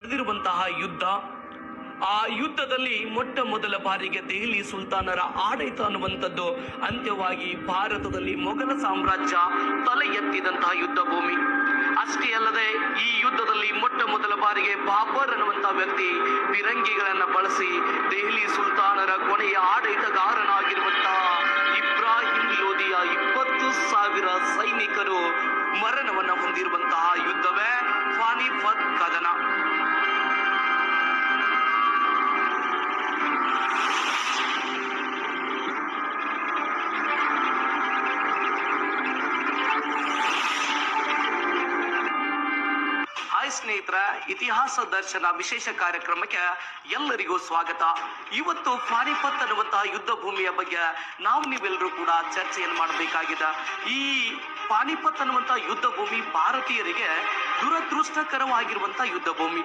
ನಡೆದಿರುವಂತಹ ಯುದ್ಧ. ಆ ಯುದ್ಧದಲ್ಲಿ ಮೊಟ್ಟ ಮೊದಲ ಬಾರಿಗೆ ದೆಹಲಿ ಸುಲ್ತಾನರ ಆಡಳಿತ ಅನ್ನುವಂಥದ್ದು ಅಂತ್ಯವಾಗಿ ಭಾರತದಲ್ಲಿ ಮೊಘಲ ಸಾಮ್ರಾಜ್ಯ ತಲೆ ಎತ್ತಿದಂತಹ ಯುದ್ಧ ಭೂಮಿ. ಅಷ್ಟೇ ಅಲ್ಲದೆ ಈ ಯುದ್ಧದಲ್ಲಿ ಮೊಟ್ಟ ಮೊದಲ ಬಾರಿಗೆ ಬಾಬರ್ ಅನ್ನುವಂತಹ ವ್ಯಕ್ತಿ ಫಿರಂಗಿಗಳನ್ನ ಬಳಸಿ ದೆಹಲಿ ಸುಲ್ತಾನರ ಕೊನೆಯ ಆಡಳಿತಗಾರನಾಗಿರುವಂತಹ ಇಬ್ರಾಹಿಂ ಲೋಧಿಯ 20,000 ಸೈನಿಕರು ಮರಣವನ್ನ ಹೊಂದಿರುವಂತಹ ಯುದ್ಧವೇ ಪಾನಿಪತ್ ಕದನ. ಸ್ನೇಹಿತರ, ಇತಿಹಾಸ ದರ್ಶನ ವಿಶೇಷ ಕಾರ್ಯಕ್ರಮಕ್ಕೆ ಎಲ್ಲರಿಗೂ ಸ್ವಾಗತ. ಇವತ್ತು ಪಾನಿಪತ್ ಅನ್ನುವಂತಹ ಯುದ್ಧ ಭೂಮಿಯ ಬಗ್ಗೆ ನೀವೆಲ್ಲರೂ ಕೂಡ ಚರ್ಚೆಯನ್ನು ಮಾಡಬೇಕಾಗಿದೆ. ಈ ಪಾನಿಪತ್ ಅನ್ನುವಂತಹ ಯುದ್ಧ ಭೂಮಿ ಭಾರತೀಯರಿಗೆ ದುರದೃಷ್ಟಕರವಾಗಿರುವಂತಹ ಯುದ್ಧ ಭೂಮಿ.